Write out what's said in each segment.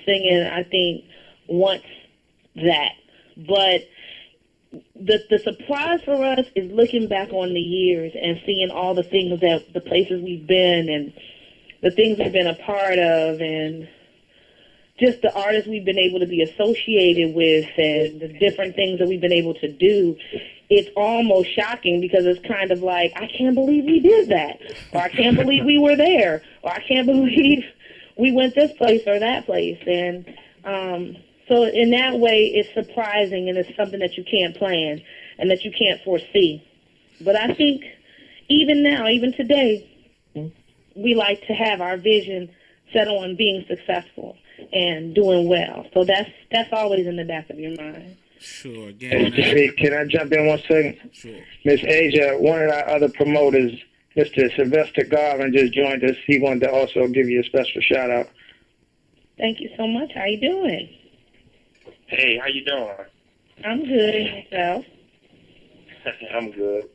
singing, I think, wants that. But the surprise for us is looking back on the years and seeing all the things that the places we've been and the things we've been a part of and just the artists we've been able to be associated with and the different things that we've been able to do. It's almost shocking because it's kind of like, I can't believe we did that, or I can't believe we were there, or I can't believe we went this place or that place. And so in that way, it's surprising and it's something that you can't plan and that you can't foresee. But I think even now, even today, we like to have our vision set on being successful and doing well. So that's always in the back of your mind. Sure. Again, can I jump in 1 second? Sure. Miss Asia, one of our other promoters, Mr. Sylvester Garvin, just joined us. He wanted to also give you a special shout out. Thank you so much. How you doing? Hey, how you doing? I'm good. And yourself? I'm good.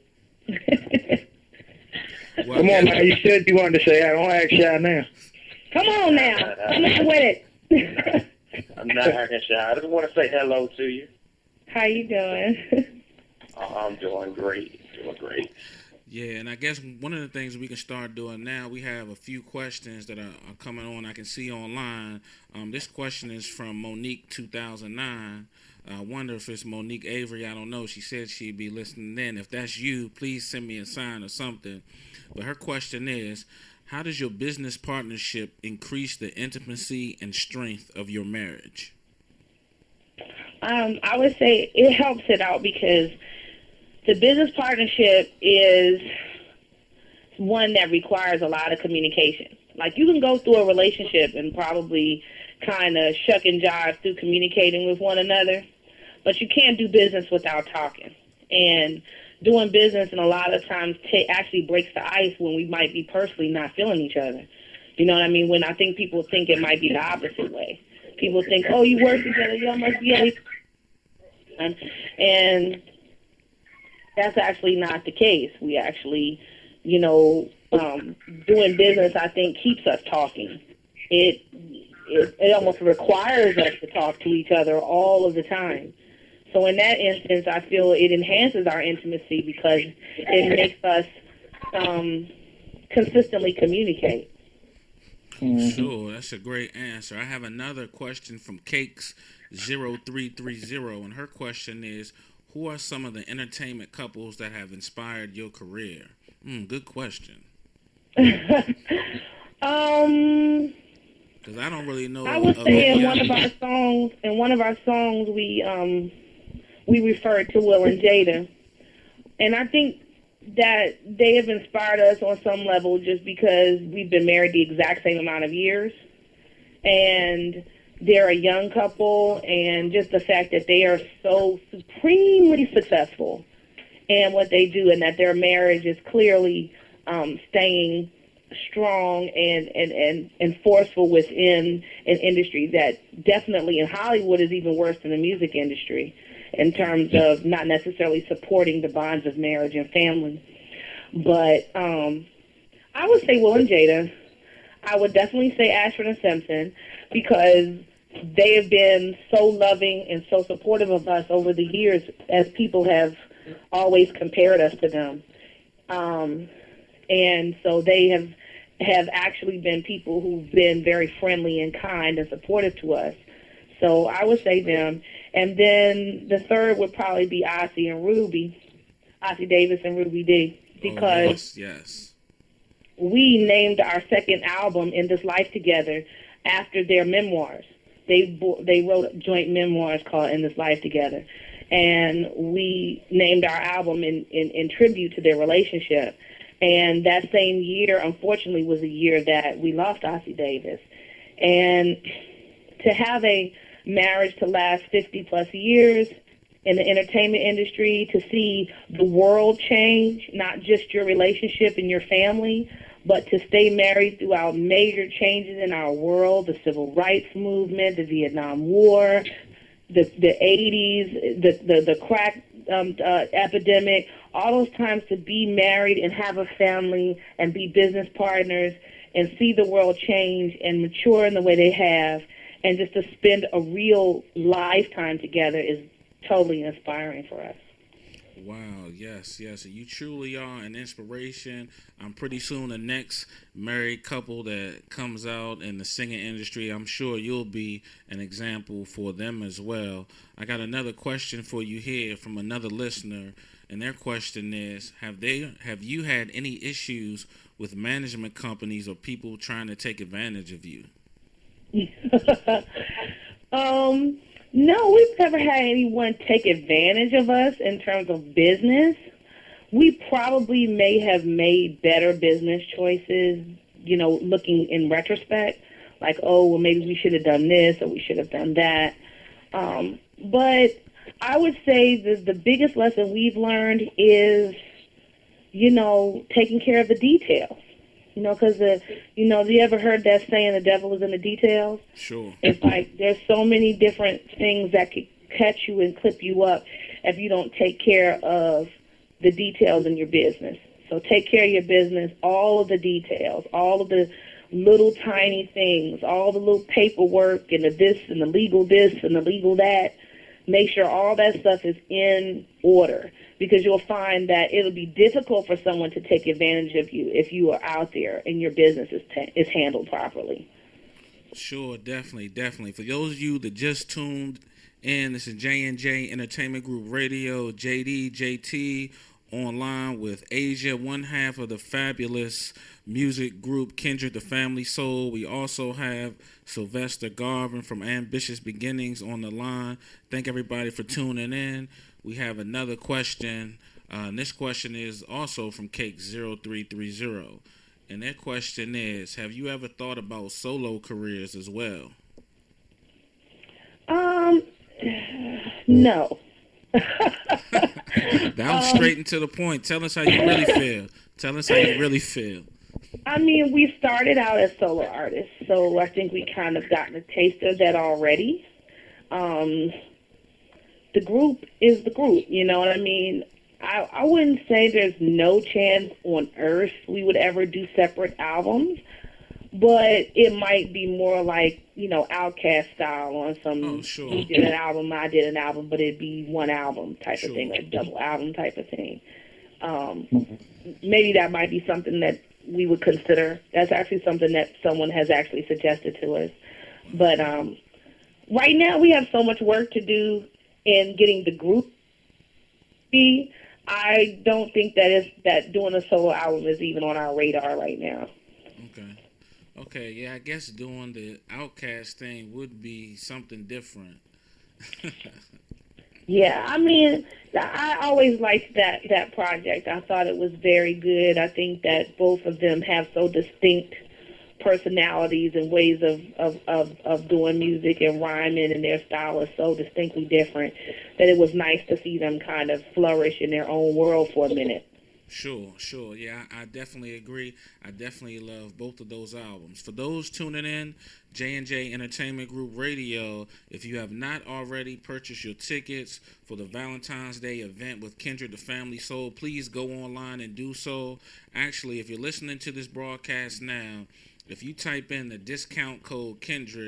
Well, come on, man. You said you wanted to say, I don't act shy now. Come on now. Come on with it. I'm not acting shy. I just want to say hello to you. How you doing? I'm doing great. Yeah, and I guess one of the things we can start doing now, we have a few questions that are coming on. I can see online. This question is from Monique 2009. I wonder if it's Monique Avery. I don't know. She said she'd be listening in. If that's you, please send me a sign or something. But her question is, how does your business partnership increase the intimacy and strength of your marriage? I would say it helps it out because the business partnership is one that requires a lot of communication. Like, you can go through a relationship and probably kind of shuck and jive through communicating with one another, but you can't do business without talking. And doing business, and a lot of times, actually breaks the ice when we might be personally not feeling each other. You know what I mean? When I think people think it might be the opposite way. People think, oh, you work together, y'all must be and that's actually not the case. We actually, doing business, I think, keeps us talking. It almost requires us to talk to each other all of the time. So in that instance, I feel it enhances our intimacy because it makes us consistently communicate. Mm-hmm. Sure, that's a great answer. I have another question from Cakes0330, and her question is, who are some of the entertainment couples that have inspired your career? Good question. Because I don't really know. I would say in one of our songs, we referred to Will and Jada, and I think that they have inspired us on some level just because we've been married the exact same amount of years, and they're a young couple, and just the fact that they are so supremely successful in what they do, and that their marriage is clearly staying strong and forceful within an industry that definitely in Hollywood is even worse than the music industry in terms of not necessarily supporting the bonds of marriage and family. But I would say Will and Jada. I would definitely say Ashford and Simpson because they have been so loving and so supportive of us over the years as people have always compared us to them. And so they have actually been people who've been very friendly and kind and supportive to us. So I would say them. And then the third would probably be Ossie Davis and Ruby D. Because yes. We named our second album, In This Life Together, after their memoirs. They wrote joint memoirs called In This Life Together. And we named our album in tribute to their relationship. And that same year, unfortunately, was the year that we lost Ossie Davis. And to have a marriage to last 50-plus years in the entertainment industry, to see the world change, not just your relationship and your family, but to stay married throughout major changes in our world, the civil rights movement, the Vietnam War, the 80s, the crack epidemic, all those times to be married and have a family and be business partners and see the world change and mature in the way they have and just to spend a real lifetime together is totally inspiring for us. Wow, yes. You truly are an inspiration. I'm pretty soon the next married couple that comes out in the singing industry, I'm sure you'll be an example for them as well. I got another question for you here from another listener, and their question is, have you had any issues with management companies or people trying to take advantage of you? No, we've never had anyone take advantage of us in terms of business. We probably may have made better business choices, looking in retrospect, like, oh, well, maybe we should have done this or we should have done that. But I would say the biggest lesson we've learned is, taking care of the details. Because, you ever heard that saying, the devil is in the details? Sure. It's like there's so many different things that could catch you and clip you up if you don't take care of the details in your business. So take care of your business, all of the details, all of the little tiny things, all the little paperwork and the this and the legal this and the legal that. Make sure all that stuff is in order, because you'll find that it'll be difficult for someone to take advantage of you if you are out there and your business is handled properly. Sure, definitely. For those of you that just tuned in, this is J&J Entertainment Group Radio, JT, online with Asia, one half of the fabulous music group Kindred, the Family Soul. We also have Sylvester Garvin from Ambitious Beginnings on the line. Thank everybody for tuning in. We have another question. And this question is also from Cake0330. And their question is, have you ever thought about solo careers as well? No. That was straight and to the point. Tell us how you really feel. I mean, we started out as solo artists, so I think we kind of gotten a taste of that already. The group is the group, you know what I mean? I wouldn't say there's no chance on earth we would ever do separate albums, but it might be more like, Outkast style on some, oh, sure. He did an album, I did an album, but it'd be one album type Sure. of thing, a double album type of thing. Maybe that might be something that we would consider. That's actually something that someone has actually suggested to us. But right now we have so much work to do in getting the group. I don't think that doing a solo album is even on our radar right now. Okay, yeah, I guess doing the Outkast thing would be something different. Yeah, I mean, I always liked that project. I thought it was very good. I think that both of them have so distinct personalities and ways of doing music and rhyming, and their style is so distinctly different that it was nice to see them kind of flourish in their own world for a minute. Sure. Yeah, I definitely agree. I definitely love both of those albums. For those tuning in, J&J Entertainment Group Radio, if you have not already purchased your tickets for the Valentine's Day event with Kindred, the Family Soul, please go online and do so. Actually, if you're listening to this broadcast now, if you type in the discount code Kindred,